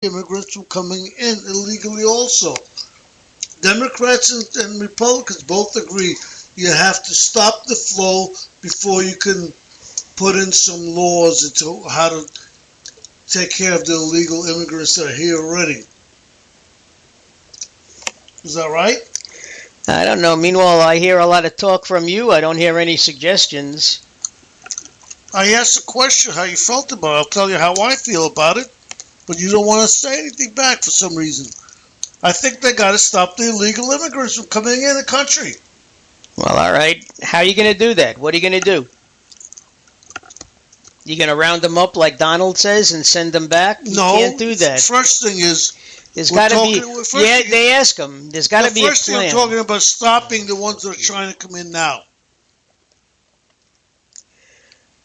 immigrants from coming in illegally also. Democrats and Republicans both agree you have to stop the flow before you can put in some laws into how to take care of the illegal immigrants that are here already. Is that right? I don't know. Meanwhile, I hear a lot of talk from you. I don't hear any suggestions. I asked a question how you felt about it. I'll tell you how I feel about it, but you don't want to say anything back for some reason. I think they got to stop the illegal immigrants from coming in the country. Well, all right. How are you going to do that? What are you going to do? You going to round them up like Donald says and send them back? You can't do that. First thing is, there's got to be. Yeah, they ask them. There's got to be a plan. First thing I'm talking about stopping the ones that are trying to come in now.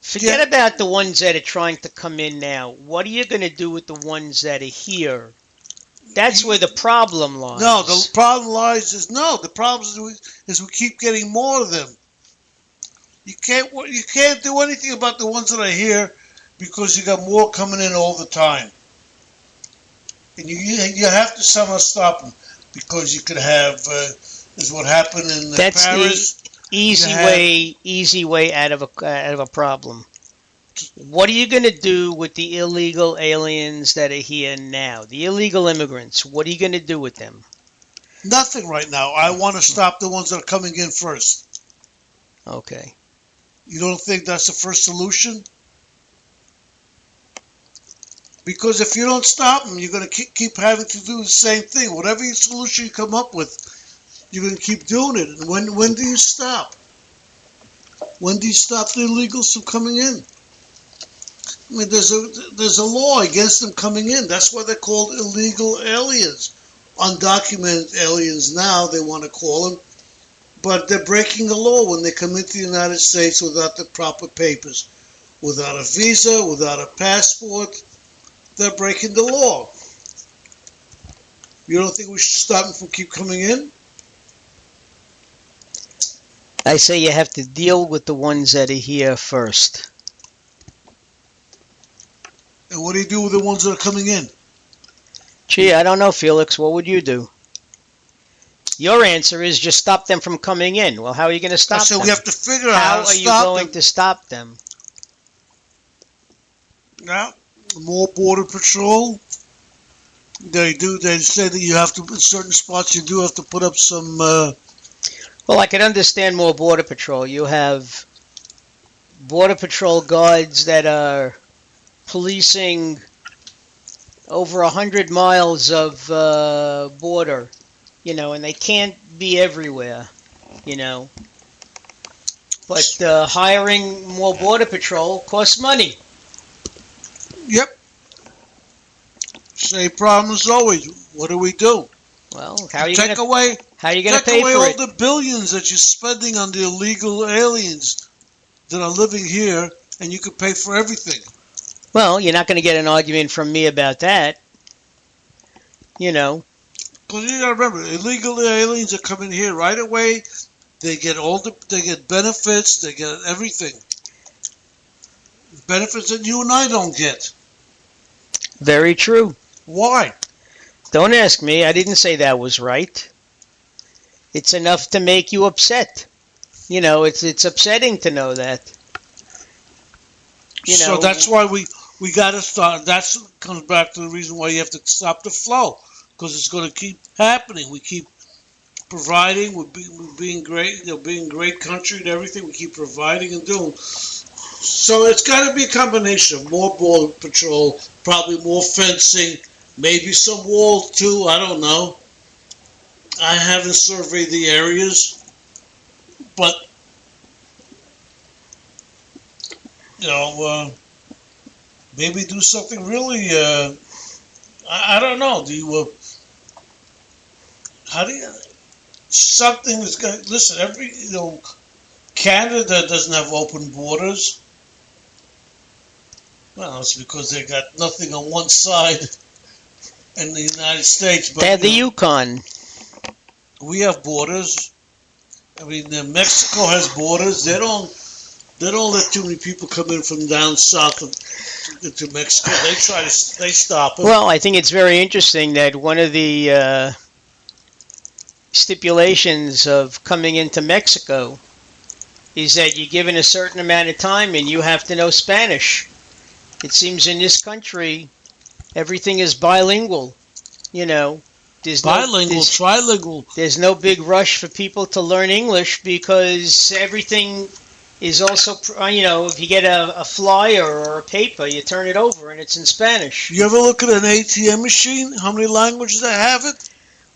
Forget about the ones that are trying to come in now. What are you going to do with the ones that are here? That's where the problem lies. No, the problem lies is the problem is we keep getting more of them. You can't do anything about the ones that are here because you got more coming in all the time, and you have to somehow stop them because you could have is what happened in That's Paris. The easy way out of a problem. What are you going to do with the illegal aliens that are here now? The illegal immigrants. What are you going to do with them? Nothing right now. I want to stop the ones that are coming in first. Okay. You don't think that's the first solution? Because if you don't stop them, you're going to keep having to do the same thing. Whatever solution you come up with, you're going to keep doing it. And when do you stop? When do you stop the illegals from coming in? I mean, there's a law against them coming in. That's why they're called illegal aliens. Undocumented aliens now, they want to call them. But they're breaking the law when they come into the United States without the proper papers. Without a visa, without a passport. They're breaking the law. You don't think we should stop them from keep coming in? I say you have to deal with the ones that are here first. And what do you do with the ones that are coming in? Gee, I don't know, Felix. What would you do? Your answer is just stop them from coming in. Well, how are you going to stop them? So we have to figure out how to stop them. How are you going to stop them? Yeah, more border patrol. They say that you have to, in certain spots, you do have to put up some... Well, I can understand more border patrol. You have border patrol guards that are policing over 100 miles of border, and they can't be everywhere, But hiring more border patrol costs money. Yep. Same problem as always. What do we do? Well, how are you going to pay for it? Take away all the billions that you're spending on the illegal aliens that are living here, and you could pay for everything. Well, you're not going to get an argument from me about that. Because you got to remember, illegal aliens are coming here right away. They get they get benefits. They get everything. Benefits that you and I don't get. Very true. Why? Don't ask me. I didn't say that was right. It's enough to make you upset. It's upsetting to know that. So that's why we got to start. That comes back to the reason why you have to stop the flow, because it's going to keep happening. We keep providing. We're being great. Being a great country and everything. We keep providing and doing. So it's got to be a combination of more border patrol, probably more fencing, maybe some walls too. I don't know. I haven't surveyed the areas, but maybe do something really. I don't know. Do you? How do you? Something is going. Listen, Canada doesn't have open borders. Well, it's because they got nothing on one side in the United States. But they have the Yukon. We have borders. I mean, Mexico has borders. They don't. They don't let too many people come in from down south into Mexico. They stop them. Well, I think it's very interesting that one of the stipulations of coming into Mexico is that you're given a certain amount of time and you have to know Spanish. It seems in this country, everything is bilingual. You know, Trilingual. There's no big rush for people to learn English because everything is also, if you get a flyer or a paper, you turn it over and it's in Spanish. You ever look at an ATM machine? How many languages they have it?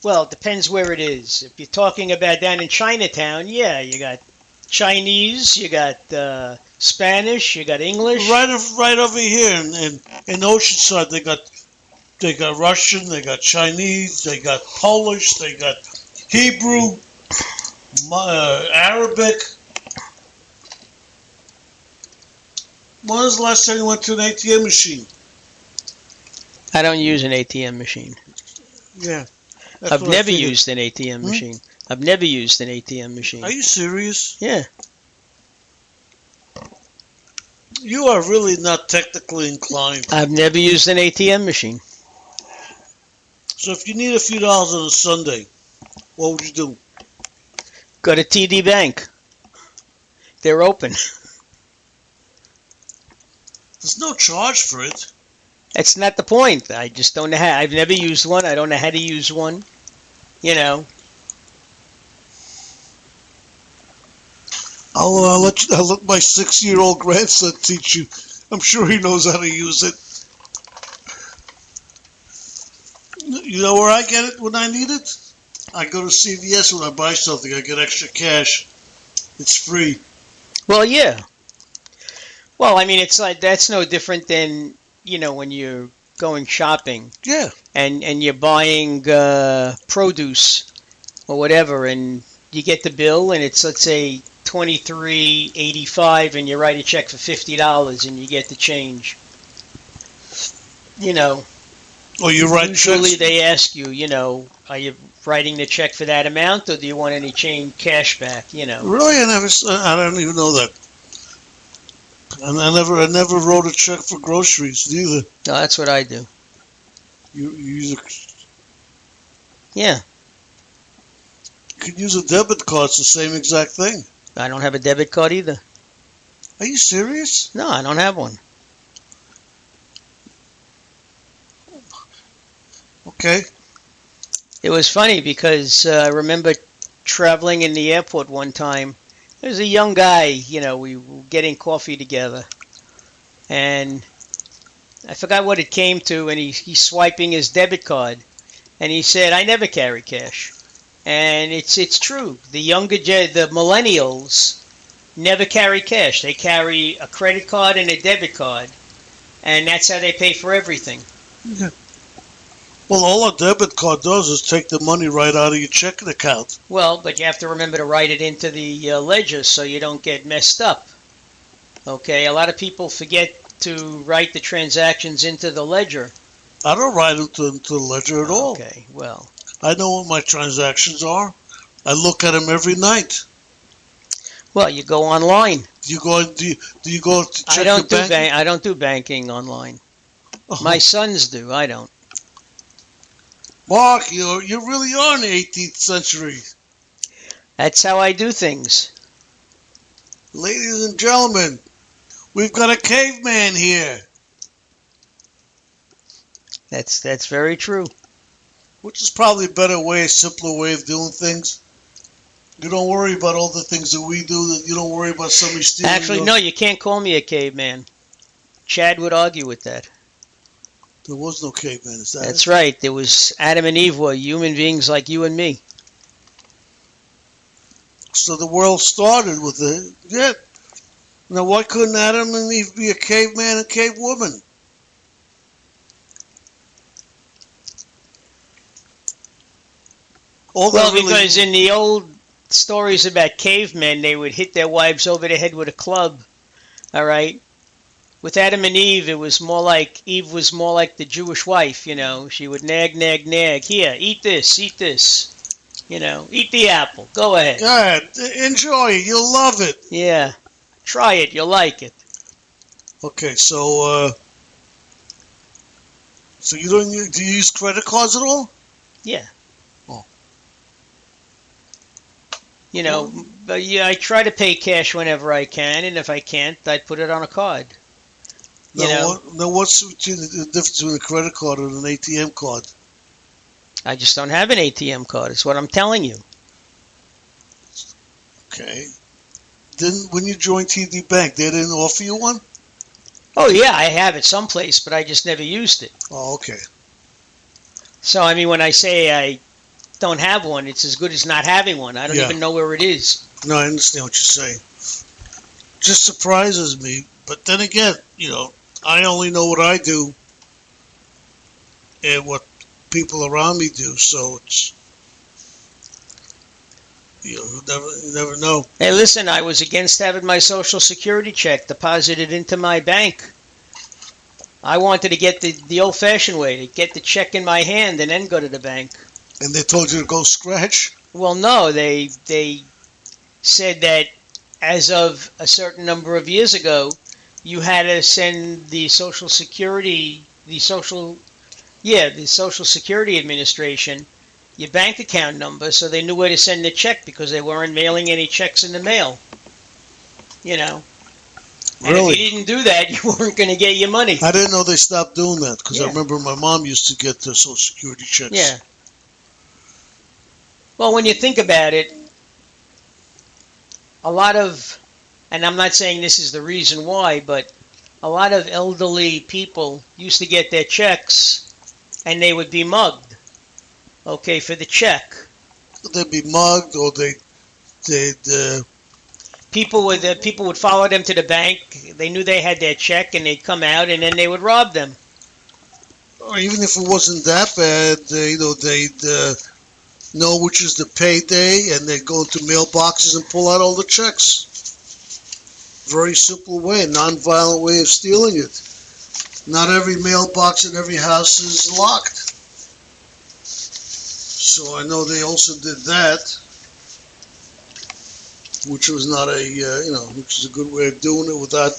Well, it depends where it is. If you're talking about down in Chinatown, yeah, you got Chinese, you got Spanish, you got English. Right over here in Oceanside, they got Russian, they got Chinese, they got Polish, they got Hebrew, Arabic. When was the last time you went to an ATM machine? I don't use an ATM machine. Yeah. I've never used an ATM machine. I've never used an ATM machine. Are you serious? Yeah. You are really not technically inclined. I've never used an ATM machine. So if you need a few dollars on a Sunday, what would you do? Go to TD Bank. They're open. There's no charge for it. That's not the point. I just don't know how. I've never used one. I don't know how to use one. You know. I'll let my 6-year-old grandson teach you. I'm sure he knows how to use it. You know where I get it when I need it? I go to CVS when I buy something. I get extra cash. It's free. Well, yeah. Well, I mean, it's like that's no different than, when you're going shopping. Yeah. And you're buying produce or whatever, and you get the bill, and it's, let's say, $23.85, and you write a check for $50, and you get the change. Oh, you write usually checks? They ask you, are you writing the check for that amount, or do you want any cash back? Really, I don't even know that. And I never wrote a check for groceries either. No, that's what I do. You use Yeah. You can use a debit card. It's the same exact thing. I don't have a debit card either. Are you serious? No, I don't have one. Okay. It was funny because I remember traveling in the airport one time. There was a young guy, we were getting coffee together. And I forgot what it came to, and he's swiping his debit card. And he said, I never carry cash. And it's true. The millennials never carry cash. They carry a credit card and a debit card. And that's how they pay for everything. Yeah. Well, all a debit card does is take the money right out of your checking account. Well, but you have to remember to write it into the ledger so you don't get messed up. Okay, a lot of people forget to write the transactions into the ledger. I don't write it into the ledger at all. Okay, well. I know what my transactions are. I look at them every night. Well, you go online. Do you go to check your bank? I don't do banking online. Uh-huh. My sons do. I don't. Mark, you really are in the 18th century. That's how I do things. Ladies and gentlemen, we've got a caveman here. That's very true. Which is probably a better way, a simpler way of doing things. You don't worry about all the things that we do. That you don't worry about somebody stealing. Actually, no, you can't call me a caveman. Chad would argue with that. There was no caveman, is that That's it? right. There was Adam and Eve were human beings like you and me. So the world started with it. Yeah. Now, why couldn't Adam and Eve be a caveman and cavewoman? Well, because in the old stories about cavemen, they would hit their wives over the head with a club. All right. With Adam and Eve, Eve was more like the Jewish wife, She would nag, nag, nag. Here, eat this, eat this. Eat the apple. Go ahead. Yeah, enjoy it. You'll love it. Yeah. Try it. You'll like it. Okay, so you don't do you use credit cards at all? Yeah. Oh. You know, but yeah, I try to pay cash whenever I can, and if I can't, I put it on a card. Now, what's the difference between a credit card and an ATM card? I just don't have an ATM card. Is what I'm telling you. Okay. Then when you joined TD Bank, they didn't offer you one? Oh yeah, I have it someplace, but I just never used it. Oh, okay. So I mean, when I say I don't have one, it's as good as not having one. I don't even know where it is. No, I understand what you're saying. Just surprises me. But then again, I only know what I do and what people around me do. So it's, you never know. Hey, listen, I was against having my Social Security check deposited into my bank. I wanted to get the old-fashioned way, to get the check in my hand and then go to the bank. And they told you to go scratch? Well, no, they said that as of a certain number of years ago, you had to send the Social Security Administration your bank account number so they knew where to send the check because they weren't mailing any checks in the mail. And Really? if you didn't do that, you weren't going to get your money. I didn't know they stopped doing that because I remember my mom used to get the Social Security checks. Yeah. Well, when you think about it, a lot of, and I'm not saying this is the reason why, but a lot of elderly people used to get their checks and they would be mugged, for the check. They'd be mugged or they'd people would follow them to the bank. They knew they had their check and they'd come out and then they would rob them. Or even if it wasn't that bad, they'd know which is the payday, and they'd go into mailboxes and pull out all the checks. Very simple way, a non-violent way of stealing it. Not every mailbox in every house is locked. So I know they also did that, which was not which is a good way of doing it without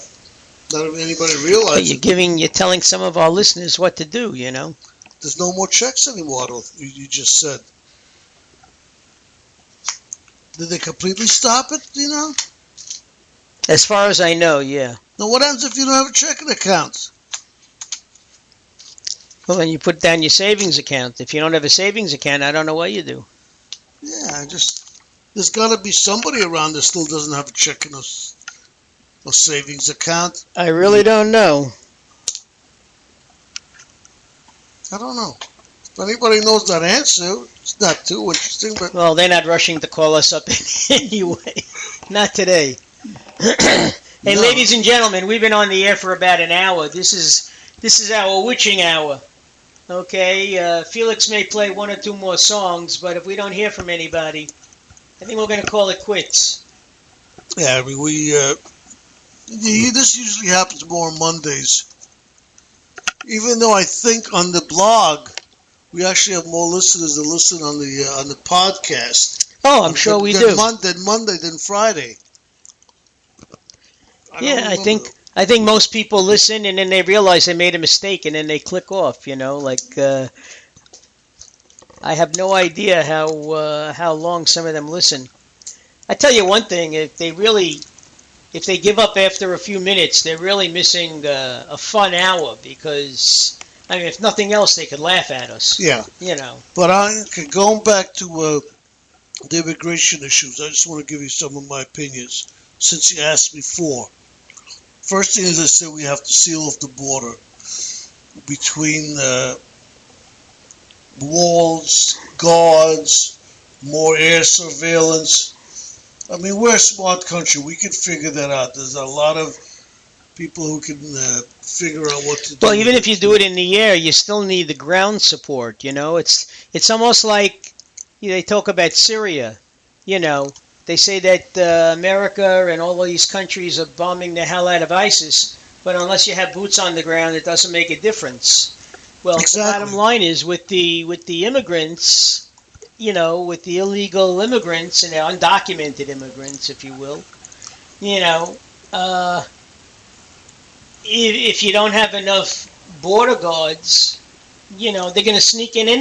not anybody realizing. You're telling some of our listeners what to do, There's no more checks anymore, you just said. Did they completely stop it, As far as I know, yeah. Now, what happens if you don't have a checking account? Well, then you put down your savings account. If you don't have a savings account, I don't know what you do. Yeah, there's got to be somebody around that still doesn't have a checking or savings account. I really don't know. I don't know. If anybody knows that answer, it's not too interesting. But well, they're not rushing to call us up anyway. Not today. Hey, No. Ladies and gentlemen, we've been on the air for about an hour. This is our witching hour. Okay, Felix may play one or two more songs, but if we don't hear from anybody, I think we're going to call it quits. yeah, I mean, this usually happens more on Mondays. Even though I think on the blog we actually have more listeners that listen on the podcast. Oh, I'm sure we do. Than Monday than Friday. I think most people listen and then they realize they made a mistake and then they click off. I have no idea how long some of them listen. I tell you one thing: if they give up after a few minutes, they're really missing a fun hour because. I mean, if nothing else, they could laugh at us. Yeah. But going back to the immigration issues, I just want to give you some of my opinions since you asked before. First thing is I said we have to seal off the border between walls, guards, more air surveillance. I mean, we're a smart country. We can figure that out. There's a lot of people who can figure out what to do. Well, even if you do it in the air, you still need the ground support. It's almost like they talk about Syria. They say that America and all of these countries are bombing the hell out of ISIS, but unless you have boots on the ground, it doesn't make a difference. Well, Exactly. The bottom line is with the immigrants, with the illegal immigrants and the undocumented immigrants, if you will, uh, if you don't have enough border guards, they're going to sneak in